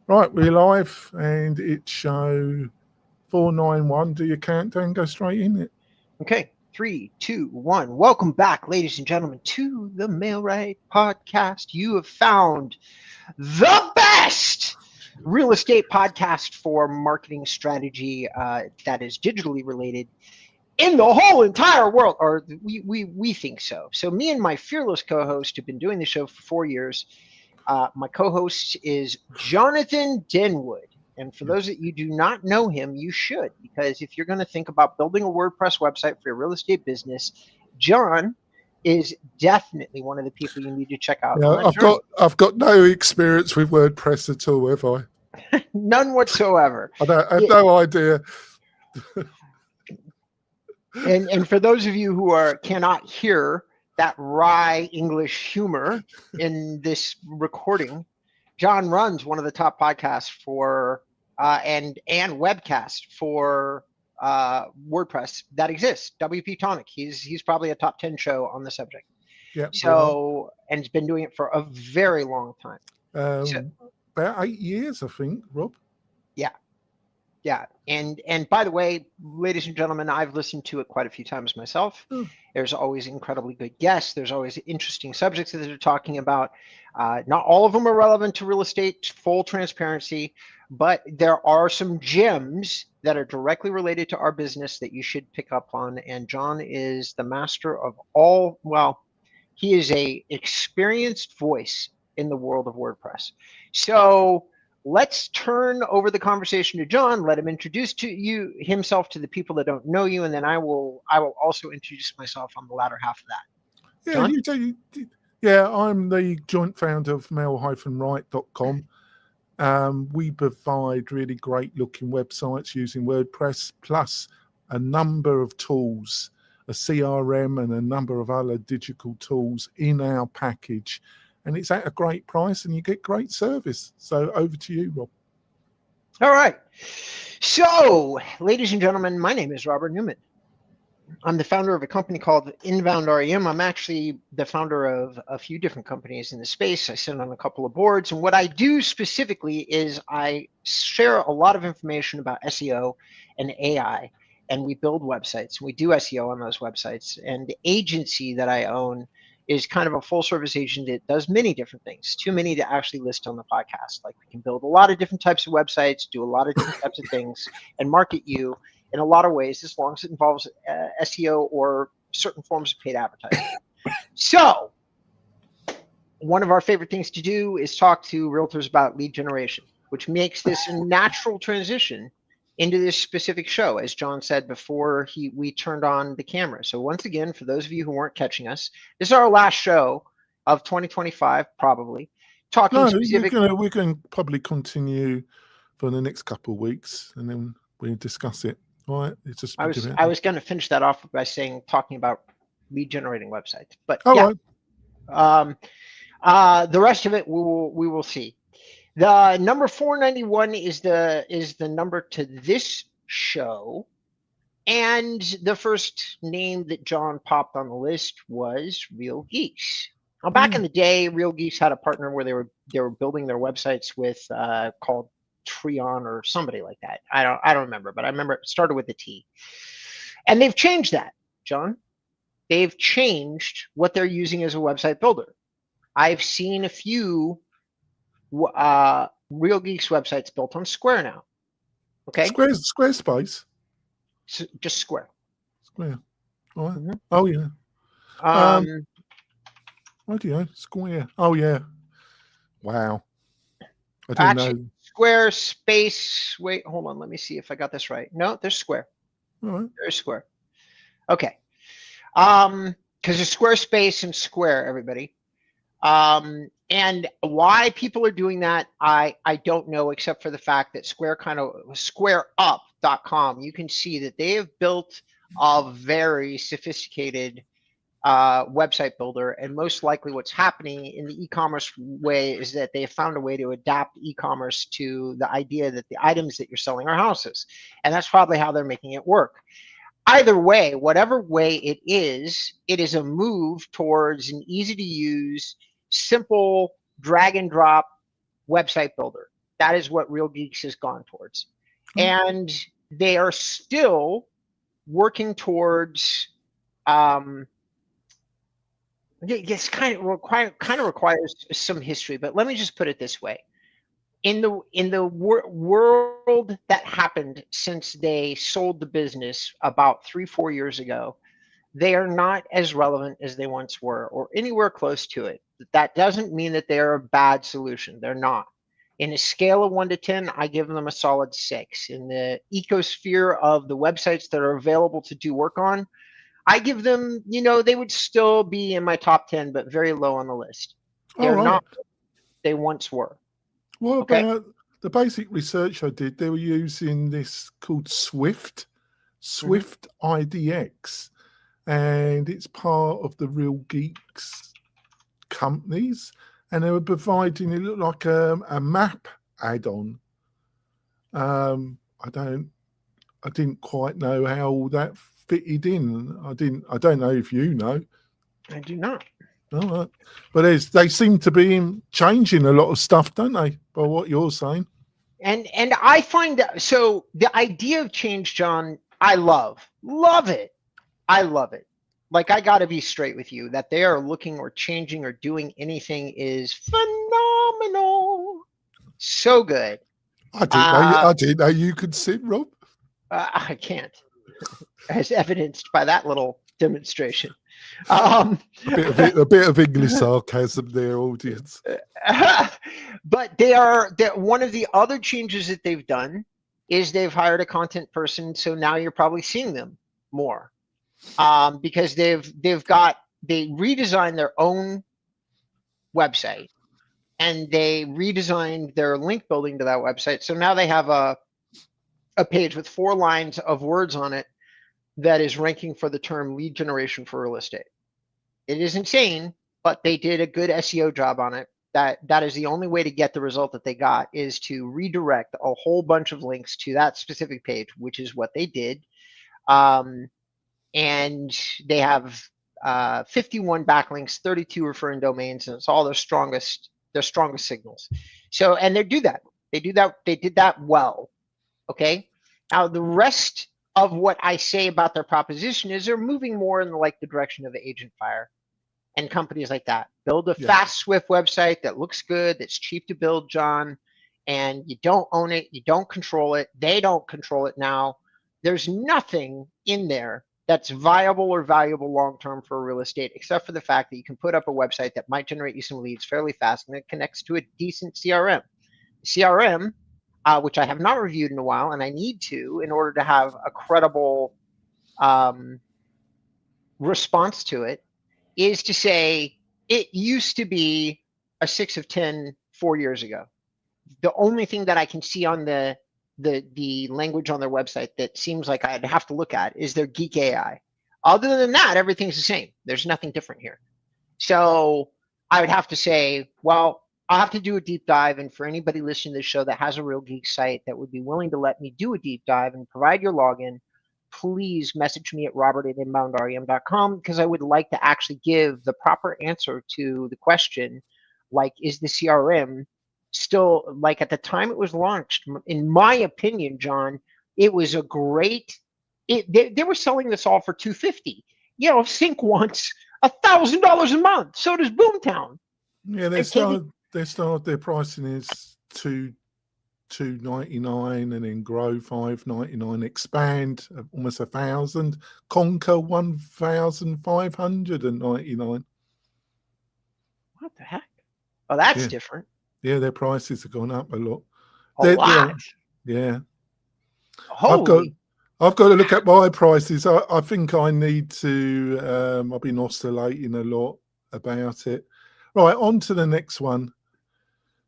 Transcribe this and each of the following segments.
Right, we're live and it's show 491. Do your countdown, go straight in it. Okay, 3, 2, 1. Welcome back, ladies and gentlemen, to the Mailrite Podcast. You have found the best real estate podcast for marketing strategy that is digitally related in the whole entire world, or we think so. So me and my fearless co-host have been doing the show for 4 years. My co-host is Jonathan Denwood. And for those that you do not know him, you should, because if you're going to think about building a WordPress website for your real estate business, John is definitely one of the people you need to check out. Yeah, I've got no experience with WordPress at all, have I? None whatsoever. I have no idea. And for those of you who cannot hear that wry English humor in this recording, John runs one of the top podcasts for and webcast for WordPress that exists. WP Tonic. He's probably a top 10 show on the subject. Yeah. So and he's been doing it for a very long time. About 8 years, I think, Rob. Yeah. And by the way, ladies and gentlemen, I've listened to it quite a few times myself. There's always incredibly good guests. There's always interesting subjects that they're talking about. Not all of them are relevant to real estate, full transparency, but there are some gems that are directly related to our business that you should pick up on. And John is the master of all, well, he is a experienced voice in the world of WordPress. So let's turn over the conversation to John. Let him introduce himself to the people that don't know you, and then I will also introduce myself on the latter half of that. John? I'm the joint founder of mail-right.com. We provide really great looking websites using WordPress, plus a number of tools, a CRM and a number of other digital tools in our package. And it's at a great price and you get great service. So over to you, Rob. All right. So, ladies and gentlemen, my name is Robert Newman. I'm the founder of a company called Inbound REM. I'm actually the founder of a few different companies in the space. I sit on a couple of boards. And what I do specifically is I share a lot of information about SEO and AI. And we build websites. We do SEO on those websites. And the agency that I own is kind of a full service agent that does many different things, too many to actually list on the podcast. Like we can build a lot of different types of websites, do a lot of different types of things, and market you in a lot of ways, as long as it involves SEO or certain forms of paid advertising. So one of our favorite things to do is talk to realtors about lead generation, which makes this a natural transition into this specific show, as John said before we turned on the camera. So once again, for those of you who weren't catching us, this is our last show of 2025, probably. We can probably continue for the next couple of weeks, and then we discuss it. All right? It's just I was going to finish that off by talking about lead generating websites, but the rest of it we will see. The number 491 is the number to this show, and the first name that John popped on the list was Real Geeks. Now, back in the day, Real Geeks had a partner where they were building their websites with called Treon or somebody like that. I don't remember, but I remember it started with a T. And they've changed that, John. They've changed what they're using as a website builder. I've seen a few Real Geeks websites built on Square now. Okay. Squarespace. Just Square. Square. All right. Mm-hmm. Oh yeah. What do you know? Square. Oh yeah. Wow. I didn't know. Squarespace. Wait, hold on. Let me see if I got this right. No, there's Square. All right. There's Square. Okay. Because there's Squarespace and Square, everybody. And why people are doing that, I don't know, except for the fact that SquareUp.com, you can see that they have built a very sophisticated website builder, and most likely what's happening in the e-commerce way is that they have found a way to adapt e-commerce to the idea that the items that you're selling are houses, and that's probably how they're making it work. Either way, whatever way it is a move towards an easy to use, simple drag and drop website builder. That is what Real Geeks has gone towards. Oh. And they are still working towards, it's kind of requires some history, but let me just put it this way. In the world that happened since they sold the business about 3-4 years ago, they are not as relevant as they once were, or anywhere close to it. That doesn't mean that they're a bad solution. They're not. In a scale of 1 to 10, I give them a solid 6. In the ecosphere of the websites that are available to do work on, I give them, they would still be in my top 10, but very low on the list. All They're right. not. They once were. What Okay. about the basic research I did? They were using this called Swift IDX, and it's part of the Real Geeks companies, and they were providing, it looked like a map add-on. I didn't quite know how all that fitted in. I don't know if you know. I do not. All right. But they seem to be changing a lot of stuff, don't they, by what you're saying? And I find that, so the idea of change, John, I love it. I love it. Like, I got to be straight with you, that they are looking or changing or doing anything is phenomenal. So good. I didn't know you could sing, Rob. I can't, as evidenced by that little demonstration. A bit of English sarcasm there, audience. But one of the other changes that they've done is they've hired a content person, so now you're probably seeing them more, because they redesigned their own website, and they redesigned their link building to that website. So now they have a page with 4 lines of words on it that is ranking for the term lead generation for real estate. It is insane, but they did a good SEO job on it. That is the only way to get the result that they got, is to redirect a whole bunch of links to that specific page, which is what they did. And they have 51 backlinks, 32 referring domains, and it's all their strongest signals. So, and they did that well. Okay. Now the rest of what I say about their proposition is they're moving more in the direction of Agent Fire and companies like that. Build a fast, swift website that looks good, that's cheap to build, John, and you don't own it, you don't control it, they don't control it now. There's nothing in there that's viable or valuable long-term for real estate, except for the fact that you can put up a website that might generate you some leads fairly fast, and it connects to a decent CRM. CRM, which I have not reviewed in a while, and I need to in order to have a credible response to it, is to say it used to be a 6 of 10 4 years ago. The only thing that I can see on the language on their website that seems like I'd have to look at is their Geek AI. Other than that, everything's the same. There's nothing different here. So I would have to say, well, I'll have to do a deep dive. And for anybody listening to the show that has a Real Geek site that would be willing to let me do a deep dive and provide your login, please message me at robert@inboundrem.com, because I would like to actually give the proper answer to the question, like, is the CRM still, like, at the time it was launched, in my opinion, John, it was a great, they were selling this all for $250. Sync wants $1,000 a month. So does Boomtown. Yeah, their pricing is $299, and then grow $599, expand almost 1,000, conquer 1,599. What the heck? Oh, that's different. Yeah, their prices have gone up a lot. A lot. Yeah. Holy. I've got to look at my prices. I think I need to. I've been oscillating a lot about it. Right, on to the next one.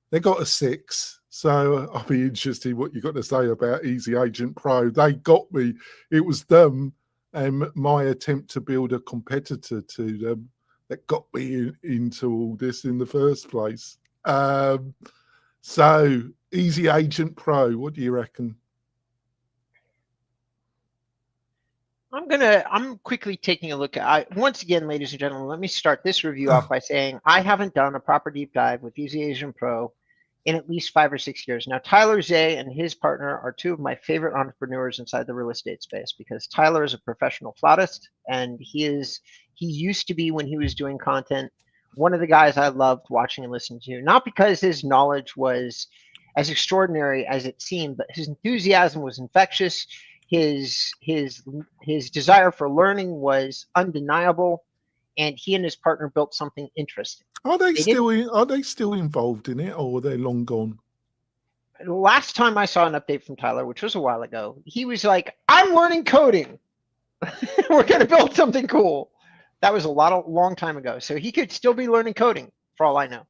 They got a 6, so I'll be interested what you got to say about Easy Agent Pro. They got me. It was them and my attempt to build a competitor to them that got me into all this in the first place. So Easy Agent Pro, what do you reckon? I'm quickly taking a look at, once again, ladies and gentlemen, let me start this review off by saying I haven't done a proper deep dive with Easy Agent Pro in at least 5 or 6 years. Now, Tyler Zay and his partner are two of my favorite entrepreneurs inside the real estate space, because Tyler is a professional flautist, and he used to be, when he was doing content, one of the guys I loved watching and listening to, not because his knowledge was as extraordinary as it seemed, but his enthusiasm was infectious. His desire for learning was undeniable, and he and his partner built something interesting. Are they still involved in it, or are they long gone? The last time I saw an update from Tyler, which was a while ago, he was like, "I'm learning coding. We're going to build something cool." That was long time ago. So he could still be learning coding for all I know.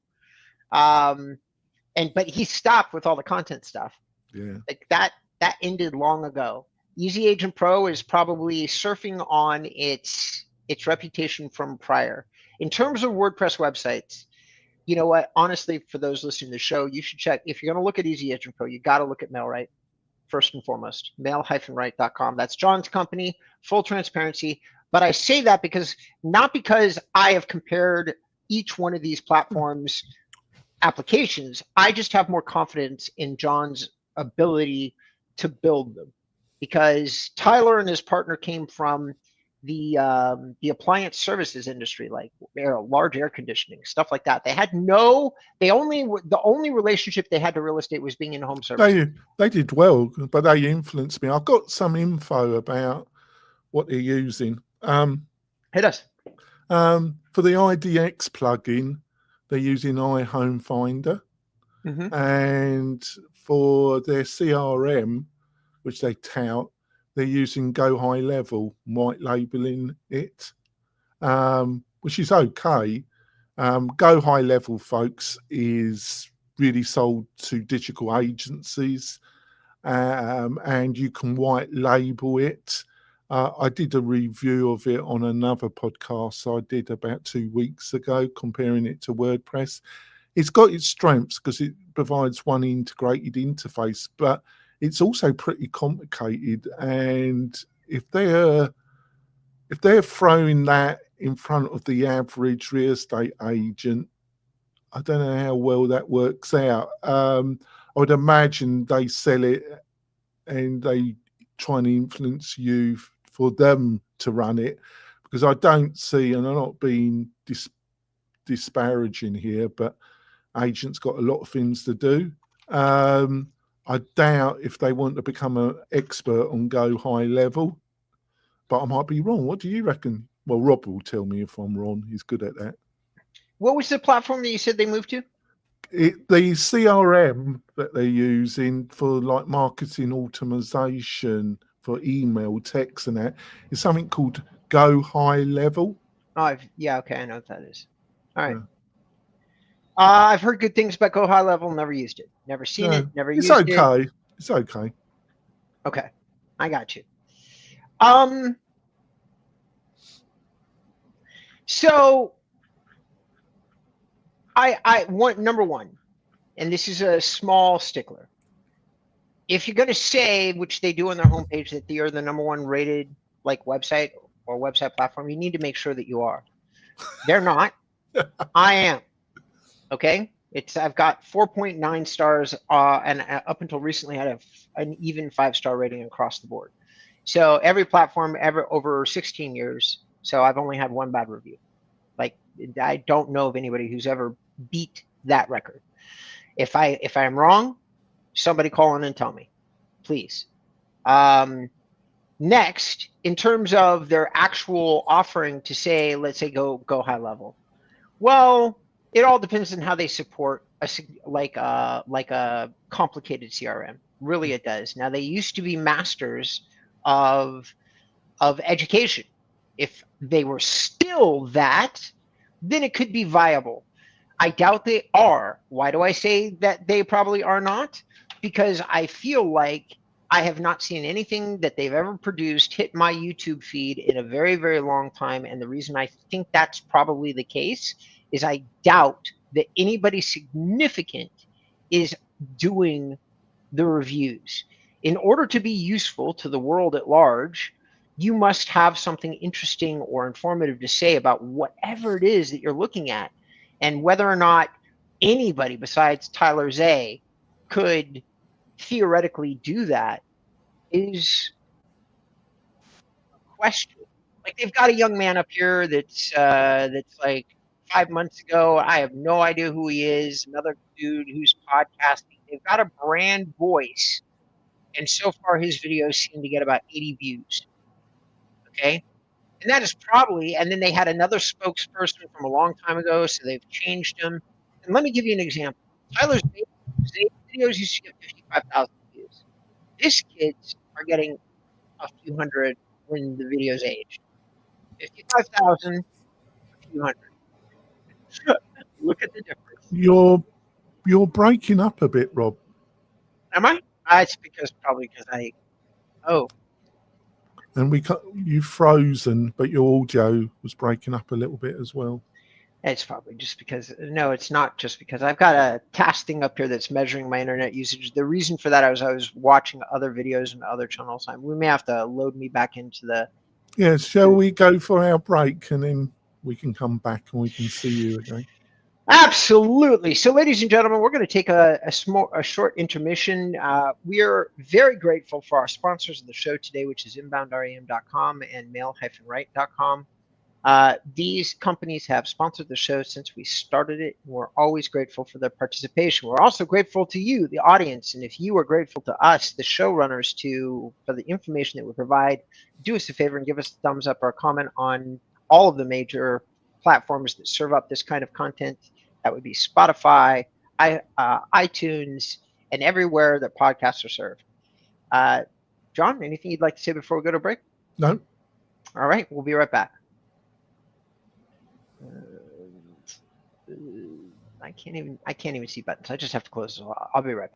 But he stopped with all the content stuff. Yeah. Like that ended long ago. Easy Agent Pro is probably surfing on its reputation from prior. In terms of WordPress websites, you know what? Honestly, for those listening to the show, you should check. If you're going to look at Easy Agent Pro, you got to look at MailRight first and foremost. Mail-right.com. That's John's company. Full transparency. But I say that not because I have compared each one of these platforms' applications. I just have more confidence in John's ability to build them, because Tyler and his partner came from the appliance services industry, like large air conditioning, stuff like that. The only relationship they had to real estate was being in home service. They did well, but they influenced me. I've got some info about what they're using. Hit us. For the IDX plugin, they're using iHome Finder. Mm-hmm. And for their CRM, which they tout, they're using Go High Level, white labeling it, which is okay. Go High Level, folks, is really sold to digital agencies, and you can white label it. I did a review of it on another podcast I did about 2 weeks ago, comparing it to WordPress. It's got its strengths because it provides one integrated interface, but it's also pretty complicated. And if they're throwing that in front of the average real estate agent, I don't know how well that works out. I would imagine they sell it and they try and influence you for them to run it, because I don't see, and I'm not being disparaging here, but agents got a lot of things to do. I doubt if they want to become an expert on Go High Level, but I might be wrong. What do you reckon? Well, Rob will tell me if I'm wrong. He's good at that. What was the platform that you said they moved to? The CRM that they're using for like marketing automation for email, text, and that is something called Go High Level. Oh, yeah, okay, I know what that is. All right. Yeah. I've heard good things about Go High Level. Never used it. Never seen it. Never used it. It's okay. It's okay. Okay, I got you. So I want number one, and this is a small stickler. If you're going to say, which they do on their homepage, that they are the number one rated like website or website platform, you need to make sure that you are. They're not. I am. Okay. I've got 4.9 stars, and up until recently I had an even 5-star rating across the board. So every platform ever over 16 years. So I've only had one bad review. Like, I don't know of anybody who's ever beat that record. If I am wrong, somebody call in and tell me, please. Next, in terms of their actual offering to say, let's say go high level. Well, it all depends on how they support a complicated CRM. Really, it does. Now, they used to be masters of education. If they were still that, then it could be viable. I doubt they are. Why do I say that they probably are not? Because I feel like I have not seen anything that they've ever produced hit my YouTube feed in a very, very long time. And the reason I think that's probably the case is I doubt that anybody significant is doing the reviews. In order to be useful to the world at large, you must have something interesting or informative to say about whatever it is that you're looking at. And whether or not anybody besides Tyler Zay could theoretically do that is a question. Like they've got a young man up here that's like 5 months ago. I have no idea who he is. Another dude who's podcasting. They've got a brand voice, and so far his videos seem to get about 80 views. Okay, and that is probably. And then they had another spokesperson from a long time ago, so they've changed him. And let me give you an example. Tyler's videos used to get 55,000 views. This kids are getting a few hundred when the videos age. 55,000, a few hundred. Look at the difference. You're breaking up a bit, Rob, Am I? It's probably because oh, and you frozen, but your audio was breaking up a little bit as well. it's probably just because, no, it's not just because I've got a task thing up here that's measuring my internet usage. The reason for that, I was watching other videos and other channels. We may have to load me back into the. Yeah, shall we go for our break and then we can come back and we can see you again? Absolutely. So, ladies and gentlemen, we're going to take a short intermission. We are very grateful for our sponsors of the show today, which is inboundrem.com and mail-right.com. These companies have sponsored the show since we started it. We're always grateful for their participation. We're also grateful to you, the audience. And if you are grateful to us, the showrunners, for the information that we provide, do us a favor and give us a thumbs up or a comment on all of the major platforms that serve up this kind of content. That would be Spotify, iTunes, and everywhere that podcasts are served. John, anything you'd like to say before we go to break? No. All right, we'll be right back. I can't even see buttons. I just have to close this. I'll be right back.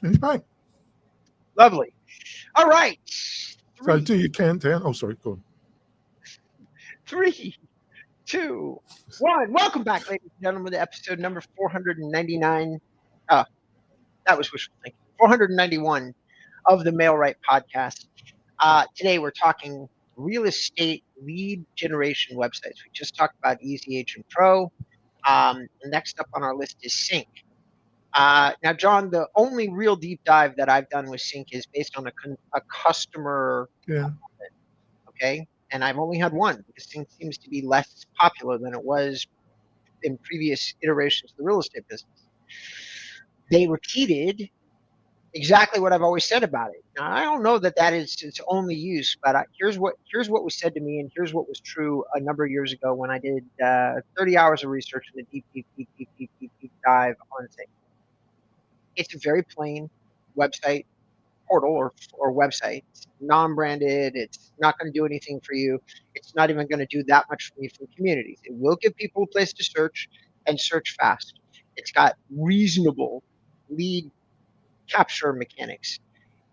He's back. Lovely. All right. So do your countdown. Oh, sorry, go on. 3, 2, 1. Welcome back, ladies and gentlemen, to episode number 499. That was wishful thinking. 491 of the Mail Right podcast. Today we're talking real estate lead generation websites. We just talked about Easy Agent Pro. Next up on our list is Sync. Now, John, the only real deep dive that I've done with Sync is based on a customer. Yeah. Okay. And I've only had one because Sync seems to be less popular than it was in previous iterations of the real estate business. They repeated exactly what I've always said about it. Now, I don't know that is its only use, but here's what was said to me, and here's what was true a number of years ago when I did 30 hours of research and a deep dive on Sync. It's a very plain website portal or website. It's non-branded. It's not going to do anything for you. It's not even going to do that much for you from communities. It will give people a place to search and search fast. It's got reasonable lead capture mechanics,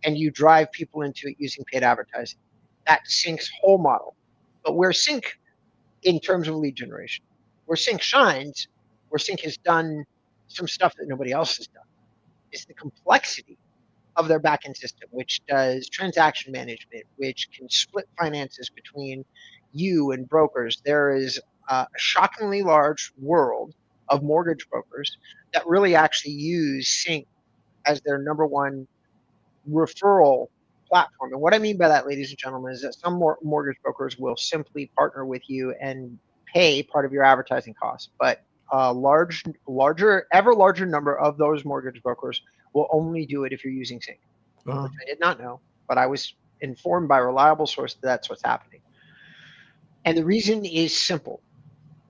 and you drive people into it using paid advertising. That's Sync's whole model. But where Sync, in terms of lead generation, where Sync shines, where Sync has done some stuff that nobody else has done, is the complexity of their backend system, which does transaction management, which can split finances between you and brokers. There is a shockingly large world of mortgage brokers that really actually use Sync as their number one referral platform. And what I mean by that, ladies and gentlemen, is that some mortgage brokers will simply partner with you and pay part of your advertising costs. But a ever larger number of those mortgage brokers will only do it if you're using Sync, which I did not know, but I was informed by a reliable source that that's what's happening. And the reason is simple.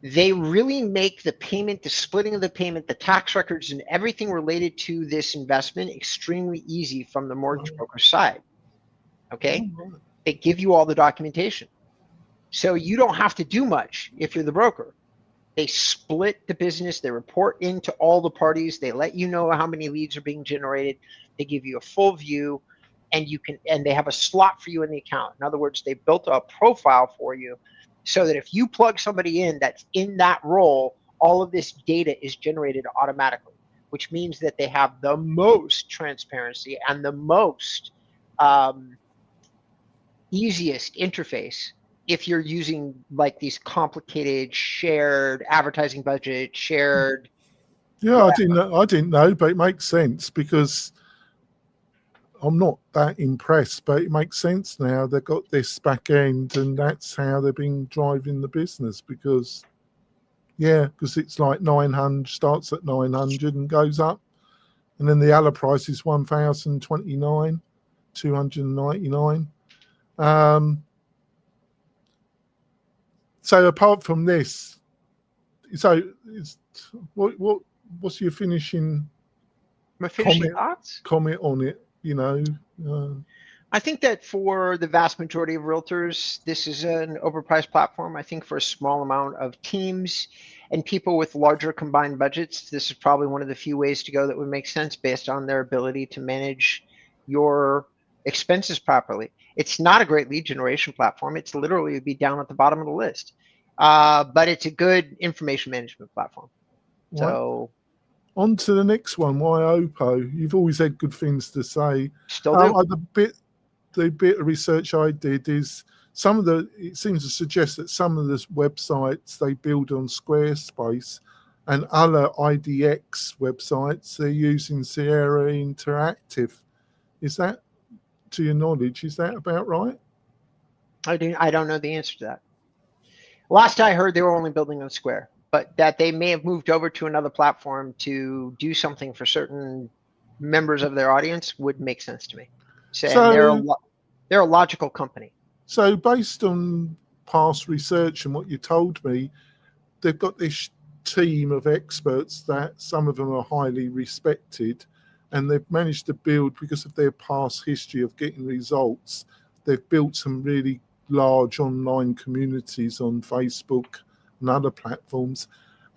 They really make the payment, the splitting of the payment, the tax records, and everything related to this investment extremely easy from the mortgage broker side. Okay? They give you all the documentation. So you don't have to do much if you're the broker. They split the business. They report into all the parties. They let you know how many leads are being generated. They give you a full view. and they have a slot for you in the account. In other words, they built a profile for you so that if you plug somebody in that's in that role, all of this data is generated automatically, which means that they have the most transparency and the most easiest interface if you're using like these complicated shared advertising budget, shared. Yeah, I didn't know, but it makes sense because I'm not that impressed, but it makes sense now. They've got this back end, and that's how they've been driving the business. Because it's like 900, starts at 900 and goes up, and then the other price is 1,029, 299. So apart from this, what's your finishing My finishing thoughts? Comment on it? I think that for the vast majority of realtors, this is an overpriced platform. I think for a small amount of teams and people with larger combined budgets, this is probably one of the few ways to go that would make sense based on their ability to manage your expenses properly. It's not a great lead generation platform. It's literally would be down at the bottom of the list. But it's a good information management platform. Right. So on to the next one. Why Oppo? You've always had good things to say. Still do. The bit of research I did is it seems to suggest that some of the websites they build on Squarespace and other IDX websites, they're using Sierra Interactive. Is that, to your knowledge, is that about right? I don't know the answer to that. Last I heard, they were only building on Square, but that they may have moved over to another platform to do something for certain members of their audience would make sense to me. So they're a logical company. So based on past research and what you told me, they've got this team of experts that some of them are highly respected, and they've managed to build, because of their past history of getting results, they've built some really large online communities on Facebook and other platforms,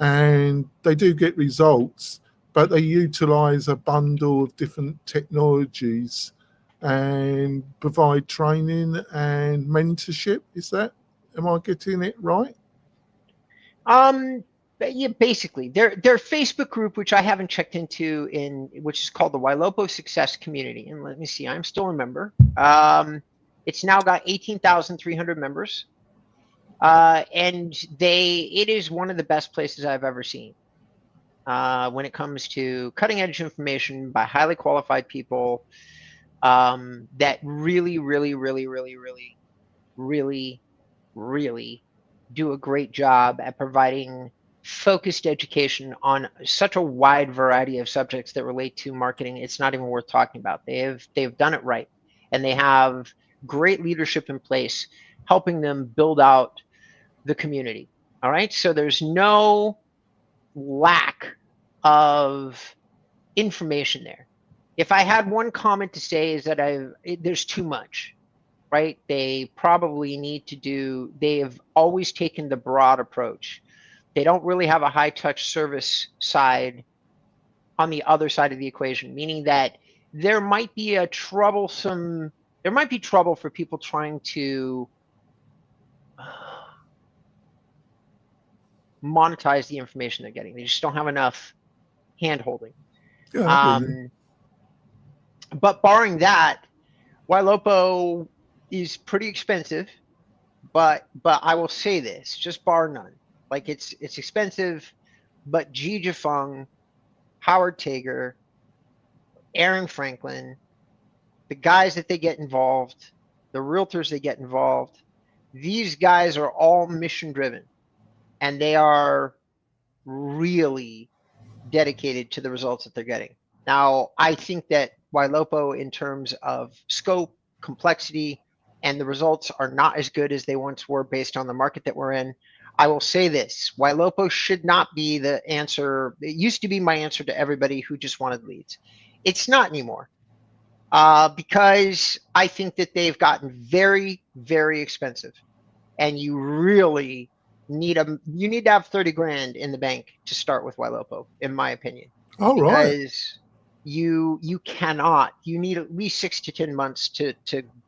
and they do get results, but they utilize a bundle of different technologies and provide training and mentorship. Am I getting it right? Yeah, basically their Facebook group, which I haven't checked into, which is called the Wailopo Success Community. And let me see, I'm still a member. It's now got 18,300 members. And it is one of the best places I've ever seen when it comes to cutting edge information by highly qualified people that really, really, really, really, really, really, really do a great job at providing focused education on such a wide variety of subjects that relate to marketing. It's not even worth talking about. They've done it right, and they have great leadership in place helping them build out the community. All right, so there's no lack of information there. If I had one comment to say, is that there's too much, right? They probably need to they have always taken the broad approach. They don't really have a high touch service side on the other side of the equation, meaning that there might be trouble for people trying to monetize the information they're getting. They just don't have enough hand holding. Yeah, but barring that, Wailopo is pretty expensive, but I will say this, just bar none. Like it's expensive, but Ji Jafeng, Howard Tager, Aaron Franklin, the guys that they get involved, the realtors they get involved, these guys are all mission driven, and they are really dedicated to the results that they're getting. Now, I think that Wailopo, in terms of scope, complexity, and the results are not as good as they once were based on the market that we're in. I will say this, Wailopo should not be the answer. It used to be my answer to everybody who just wanted leads. It's not anymore because I think that they've gotten very, very expensive, and you really need to have 30 grand in the bank to start with Wailopo, in my opinion. All right. you cannot. You need at least 6 to 10 months to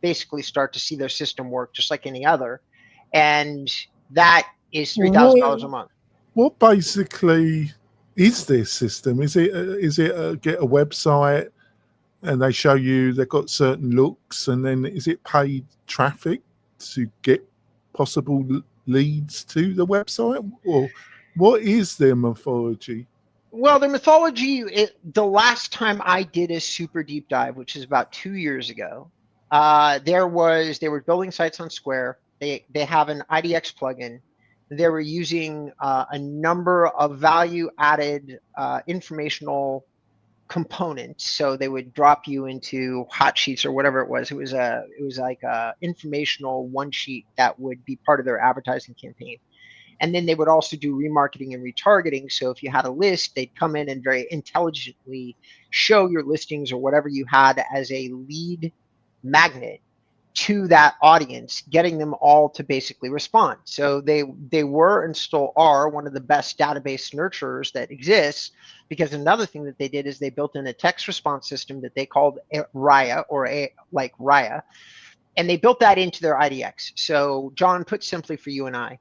basically start to see their system work just like any other, and that is $3,000 a What month. what basically is this system? Is it get a website and they show you they've got certain looks, and then is it paid traffic to get possible leads to the website, or what is their mythology? Well, the mythology, the last time I did a super deep dive, which is about 2 years ago, they were building sites on Square. They have an IDX plugin. They were using a number of value added informational components. So they would drop you into hot sheets or whatever it was. It was like a informational one sheet that would be part of their advertising campaign. And then they would also do remarketing and retargeting. So if you had a list, they'd come in and very intelligently show your listings or whatever you had as a lead magnet to that audience, getting them all to basically respond. So they were and still are one of the best database nurturers that exists, because another thing that they did is they built in a text response system that they called Raya, or like Raya, and they built that into their IDX. So John, put simply for you and I,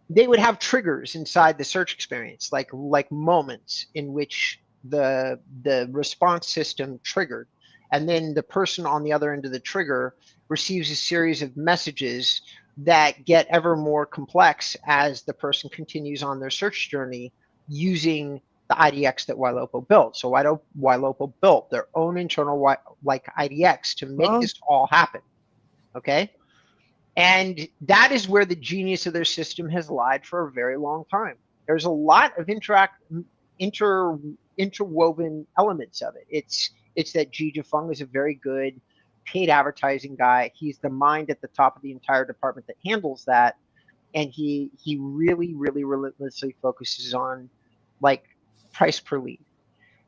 they would have triggers inside the search experience, like moments in which the response system triggered, and then the person on the other end of the trigger receives a series of messages that get ever more complex as the person continues on their search journey using the IDX that Ylopo built. So Ylopo built their own internal like IDX to make Oh, this all happen. Okay. And that is where the genius of their system has lied for a very long time. There's a lot of inter interwoven elements of it. It's that G Jafung is a very good paid advertising guy. He's the mind at the top of the entire department that handles that, and he really relentlessly focuses on like price per lead.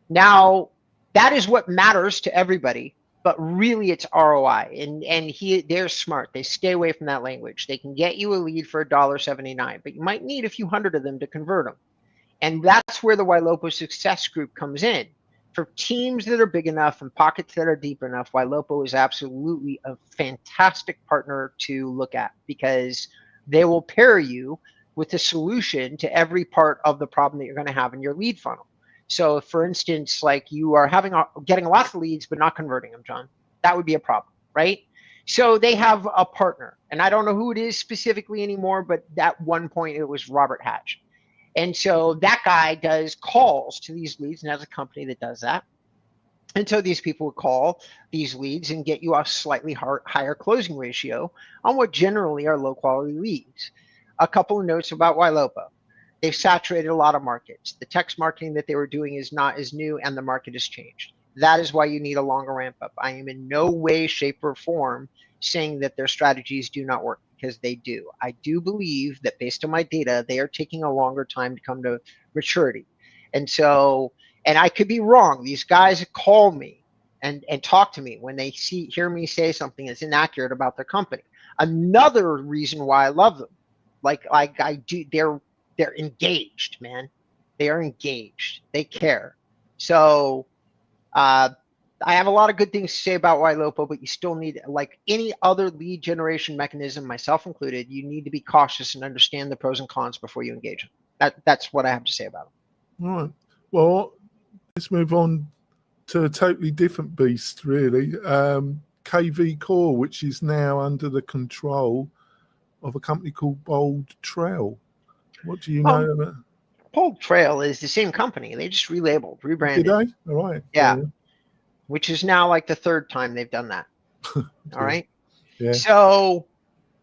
Now, that is what matters to everybody, but really it's ROI. And they're smart. They stay away from that language. They can get you a lead for $1.79, but you might need a few hundred of them to convert them. And that's where the Ylopo Success Group comes in. For teams that are big enough and pockets that are deep enough, Ylopo is absolutely a fantastic partner to look at, because they will pair you with a solution to every part of the problem that you're going to have in your lead funnel. So, for instance, like you are getting lots of leads but not converting them, John, that would be a problem, right? So they have a partner, and I don't know who it is specifically anymore, but at one point it was Robert Hatch. And so that guy does calls to these leads and has a company that does that. And so these people would call these leads and get you a slightly higher closing ratio on what generally are low quality leads. A couple of notes about Ylopo. They've saturated a lot of markets. The text marketing that they were doing is not as new, and the market has changed. That is why you need a longer ramp up. I am in no way, shape, or form saying that their strategies do not work, because they do. I do believe that based on my data, they are taking a longer time to come to maturity. And so, and I could be wrong. These guys call me and talk to me when they hear me say something that's inaccurate about their company. Another reason why I love them, like I do, they're engaged, man. They are engaged. They care. So I have a lot of good things to say about Ylopo, but you still need, like any other lead generation mechanism, myself included, you need to be cautious and understand the pros and cons before you engage them. That's what I have to say about it. all right. Well, let's move on to a totally different beast, really. KV Core, which is now under the control of a company called Bold Trail. What do you know about? Bold Trail is the same company. They just relabeled, Did rebranded. they? All right. Yeah. Which is now like the third time they've done that. All right. Yeah. So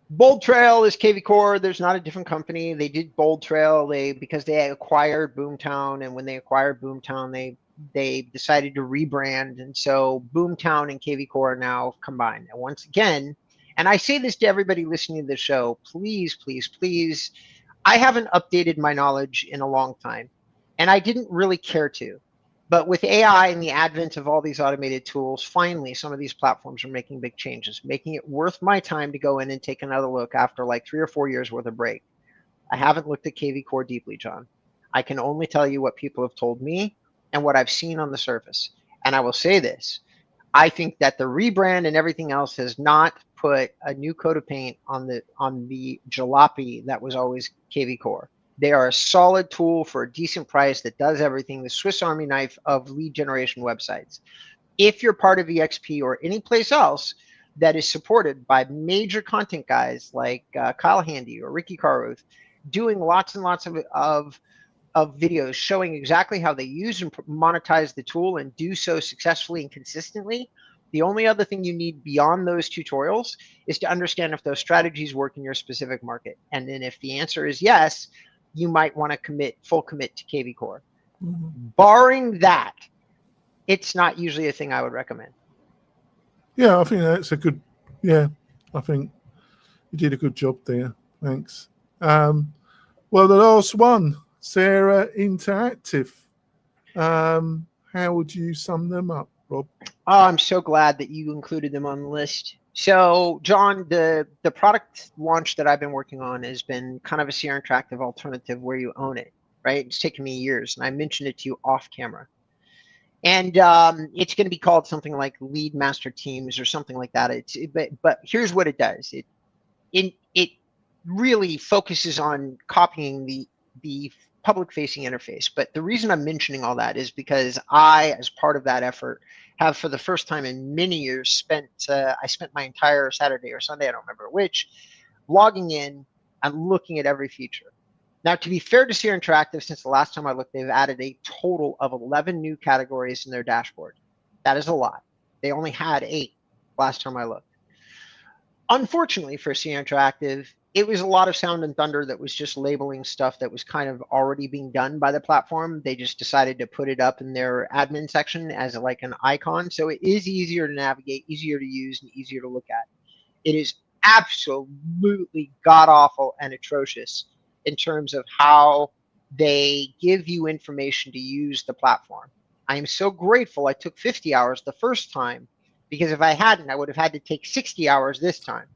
Bold Trail is KV Core. There's not a different company. They did Bold Trail because they acquired Boomtown, and when they acquired Boomtown, they decided to rebrand, and so Boomtown and KV Core are now combined. And once again, and I say this to everybody listening to the show, please, please, please, I haven't updated my knowledge in a long time, and I didn't really care to. But with AI and the advent of all these automated tools, finally, some of these platforms are making big changes, making it worth my time to go in and take another look after like 3 or 4 years worth of break. I haven't looked at KV Core deeply, John. I can only tell you what people have told me and what I've seen on the surface. And I will say this, I think that the rebrand and everything else has not put a new coat of paint on the jalopy that was always KV Core. They are a solid tool for a decent price that does everything, the Swiss Army knife of lead generation websites. If you're part of EXP or any place else that is supported by major content guys like Kyle Handy or Ricky Carruth, doing lots and lots of videos showing exactly how they use and monetize the tool and do so successfully and consistently. The only other thing you need beyond those tutorials is to understand if those strategies work in your specific market. And then if the answer is yes, you might want to full commit to KV Core. Barring that, it's not usually a thing I would recommend. Yeah, I think that's a good, yeah, I think you did a good job there. Thanks. Well, the last one, Sarah Interactive. How would you sum them up, Rob? Oh, I'm so glad that you included them on the list. So, John, the product launch that I've been working on has been kind of a Sierra Interactive alternative where you own it, right? It's taken me years, and I mentioned it to you off camera. And it's going to be called something like Lead Master Teams or something like that. But here's what it does. It really focuses on copying the public facing interface. But the reason I'm mentioning all that is because I, as part of that effort, have for the first time in many years I spent my entire Saturday or Sunday, I don't remember which, logging in and looking at every feature. Now, to be fair to Sierra Interactive, since the last time I looked, they've added a total of 11 new categories in their dashboard. That is a lot. They only had 8 last time I looked. Unfortunately for Sierra Interactive, it was a lot of sound and thunder that was just labeling stuff that was kind of already being done by the platform. They just decided to put it up in their admin section as like an icon. So it is easier to navigate, easier to use, and easier to look at. It is absolutely god-awful and atrocious in terms of how they give you information to use the platform. I am so grateful I took 50 hours the first time, because if I hadn't, I would have had to take 60 hours this time.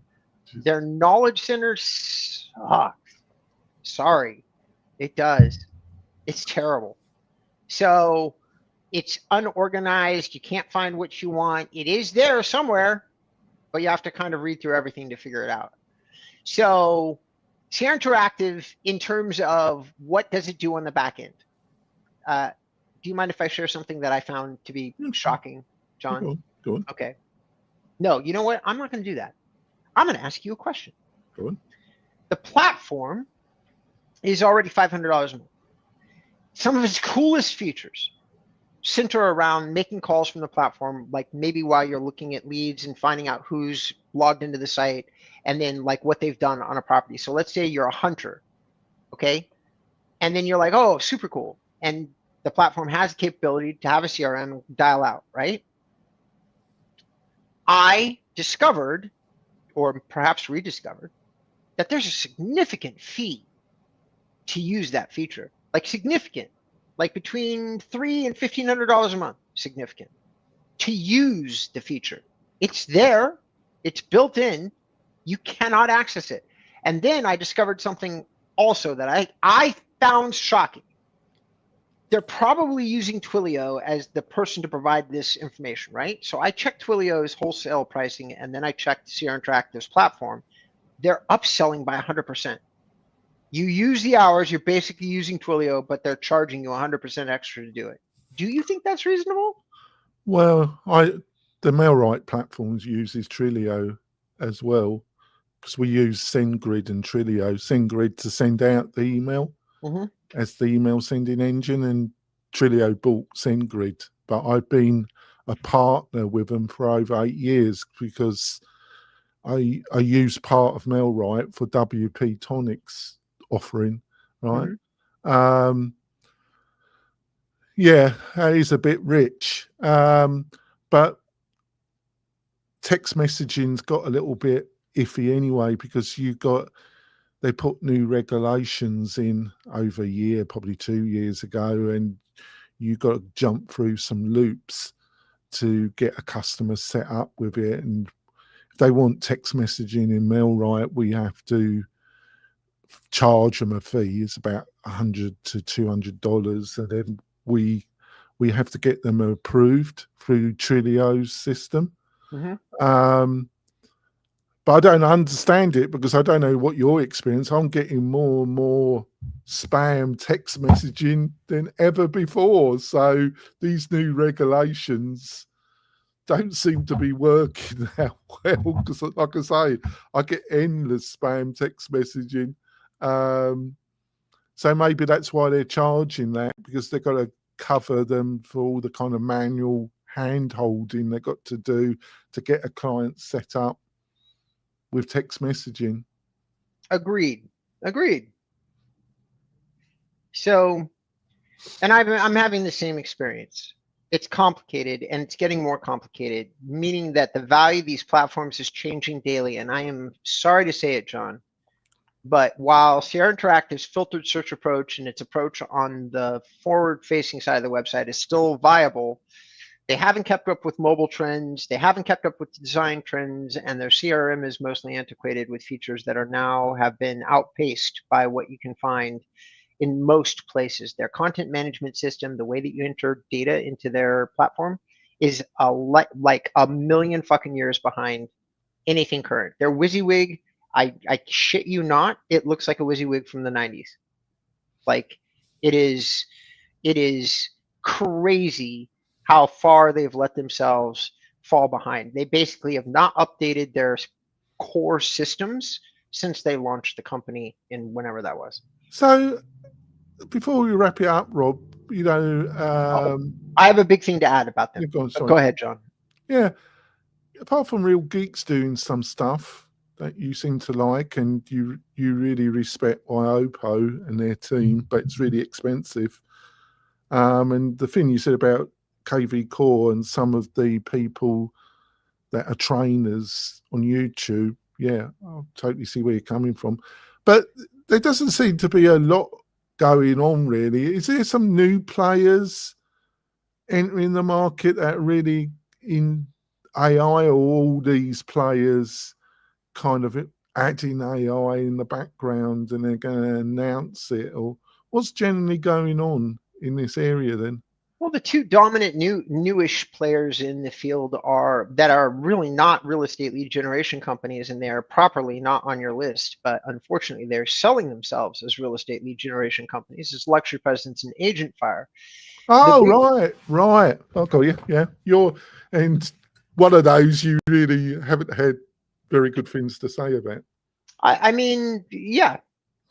Their knowledge center sucks. Sorry, it does. It's terrible. So it's unorganized. You can't find what you want. It is there somewhere, but you have to kind of read through everything to figure it out. So Sierra Interactive, in terms of what does it do on the back end? Do you mind if I share something that I found to be shocking, John? Go on. Okay. No, you know what? I'm not going to do that. I'm going to ask you a question. Go on. The platform is already $500 a month. Some of its coolest features center around making calls from the platform, like maybe while you're looking at leads and finding out who's logged into the site, and then like what they've done on a property. So let's say you're a hunter, okay? And then you're like, oh, super cool. And the platform has the capability to have a CRM dial out, right? I discovered, or perhaps rediscovered, that there's a significant fee to use that feature, like significant, like between $300 and $1,500 a month, significant, to use the feature. It's there, it's built in, you cannot access it. And then I discovered something also that I found shocking. They're probably using Twilio as the person to provide this information, right? So I checked Twilio's wholesale pricing, and then I checked Sierra Interactive's platform. They're upselling by 100%. You use the hours, you're basically using Twilio, but they're charging you 100% extra to do it. Do you think that's reasonable? Well, the MailRite platforms uses Twilio as well, because we use SendGrid and Twilio. SendGrid to send out the email as the email sending engine, and Twilio bought SendGrid. But I've been a partner with them for over 8 years because I use part of MailRite for WP Tonic's offering, right? Yeah, that is a bit rich. But text messaging's got a little bit iffy anyway, because they put new regulations in over a year, probably 2 years ago, and you got to jump through some loops to get a customer set up with it. And if they want text messaging in MailRite, we have to charge them a fee. It's about $100 to $200, and then we we have to get them approved through Trilio's system. Mm-hmm. But I don't understand it because I don't know what your experience. I'm getting more and more spam text messaging than ever before. So these new regulations don't seem to be working that well because, like I say, I get endless spam text messaging. So maybe that's why they're charging that, because they've got to cover them for all the kind of manual hand holding they've got to do to get a client set up with text messaging. Agreed. So, and I'm having the same experience. It's complicated, and it's getting more complicated, meaning that the value of these platforms is changing daily. And I am sorry to say it, John, but while Sierra Interactive's filtered search approach and its approach on the forward-facing side of the website is still viable, they haven't kept up with mobile trends, they haven't kept up with design trends, and their CRM is mostly antiquated with features that are now have been outpaced by what you can find in most places. Their content management system, the way that you enter data into their platform, is like a million fucking years behind anything current. Their WYSIWYG, I shit you not, it looks like a WYSIWYG from the 90s. Like it is crazy how far they've let themselves fall behind. They basically have not updated their core systems since they launched the company in whenever that was. So before we wrap it up, Rob, I have a big thing to add about them. Go ahead, John. Yeah. Apart from Real Geeks doing some stuff that you seem to like and you really respect IOPO and their team, but it's really expensive. And the thing you said about KV Core and some of the people that are trainers on YouTube, yeah, I totally see where you're coming from. But there doesn't seem to be a lot going on, really. Is there some new players entering the market that really in AI, or all these players kind of adding AI in the background and they're going to announce it? Or what's generally going on in this area then? Well, the two dominant newish players in the field are really not real estate lead generation companies, and they're properly not on your list, but unfortunately they're selling themselves as real estate lead generation companies. It's Luxury Presence and Agent Fire. Oh, right. Okay, yeah. You're, and one of those you really haven't had very good things to say about. I mean, yeah,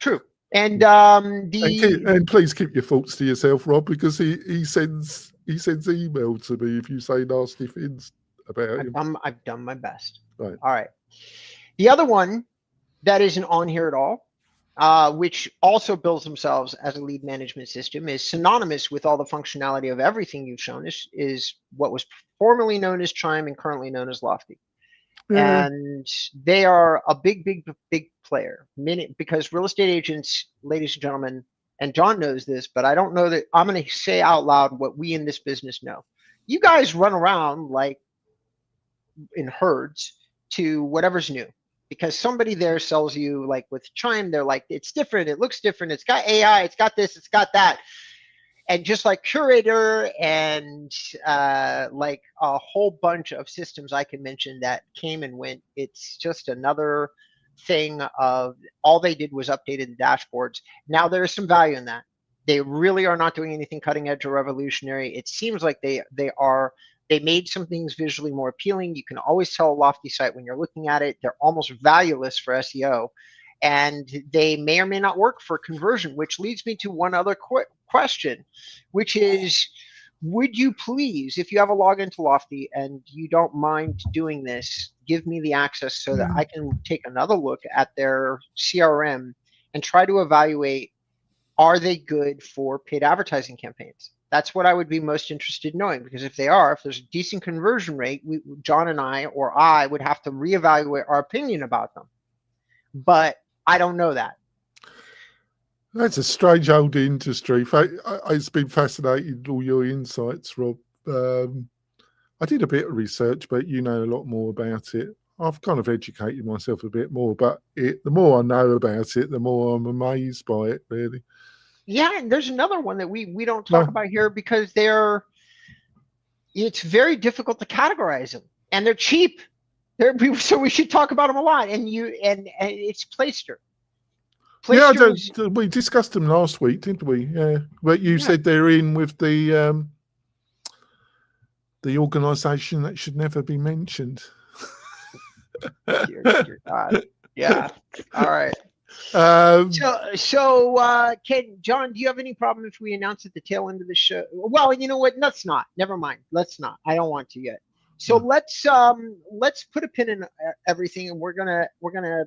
true. And and please keep your thoughts to yourself, Rob, because he sends email to me if you say nasty things about him. I've done my best. Right. All right. The other one that isn't on here at all, which also bills themselves as a lead management system, is synonymous with all the functionality of everything you've shown, is what was formerly known as Chime and currently known as Lofty. Yeah. And they are a big player. Because real estate agents, ladies and gentlemen, and John knows this, but I don't know that I'm going to say out loud what we in this business know. You guys run around like in herds to whatever's new, because somebody there sells you, like with Chime, they're like, it's different, it looks different, it's got AI, it's got this, it's got that. And just like Curator and like a whole bunch of systems I can mention that came and went, it's just another thing of all they did was updated the dashboards. Now there is some value in that. They really are not doing anything cutting edge or revolutionary. It seems like they made some things visually more appealing. You can always tell a Lofty site when you're looking at it. They're almost valueless for SEO. And they may or may not work for conversion, which leads me to one other question, which is, would you please, if you have a login to Lofty and you don't mind doing this, give me the access so that I can take another look at their CRM and try to evaluate, are they good for paid advertising campaigns? That's what I would be most interested in knowing, because if they are, if there's a decent conversion rate, John and I, or I, would have to reevaluate our opinion about them. But I don't know that. That's a strange old industry. It's been fascinating, all your insights, Rob. I did a bit of research, but you know a lot more about it. I've kind of educated myself a bit more, but the more I know about it, the more I'm amazed by it, really. Yeah, and there's another one that we don't talk about here, because they're it's very difficult to categorize them, and they're cheap. So we should talk about them a lot. And it's Playster. Yeah, Playster we discussed them last week, didn't we? Yeah, but you Yeah. said they're in with the organisation that should never be mentioned. Dear God. Yeah. All right. Um, John, do you have any problem if we announce at the tail end of the show? Well, you know what? Let's not. Never mind. Let's not. I don't want to yet. So let's put a pin in everything, and we're gonna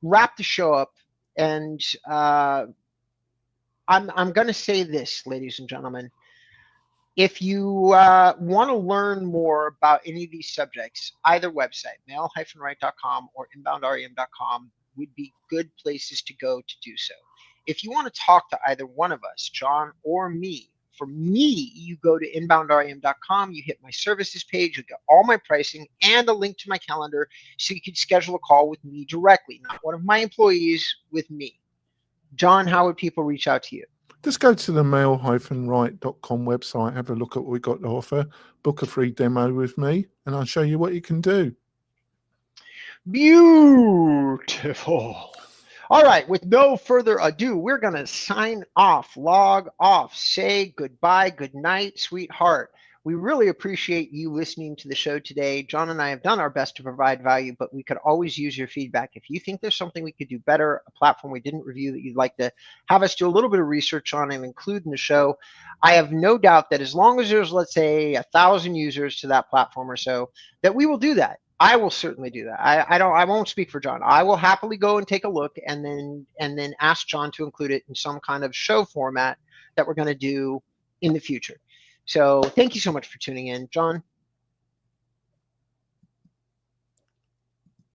wrap the show up. And I'm gonna say this, ladies and gentlemen. If you want to learn more about any of these subjects, either website, mail-right.com or inboundrem.com, would be good places to go to do so. If you want to talk to either one of us, John or me, for me, you go to inboundrem.com, you hit my services page, you get all my pricing and a link to my calendar so you can schedule a call with me directly, not one of my employees, with me. John, how would people reach out to you? Just go to the mail-right.com website, have a look at what we got to offer, book a free demo with me, and I'll show you what you can do. Beautiful. All right, with no further ado, we're going to sign off, log off, say goodbye, good night, sweetheart. We really appreciate you listening to the show today. John and I have done our best to provide value, but we could always use your feedback. If you think there's something we could do better, a platform we didn't review that you'd like to have us do a little bit of research on and include in the show, I have no doubt that as long as there's, let's say, 1,000 users to that platform or so, that we will do that. I will certainly do that. I won't speak for John. I will happily go and take a look and then ask John to include it in some kind of show format that we're going to do in the future. So thank you so much for tuning in. John,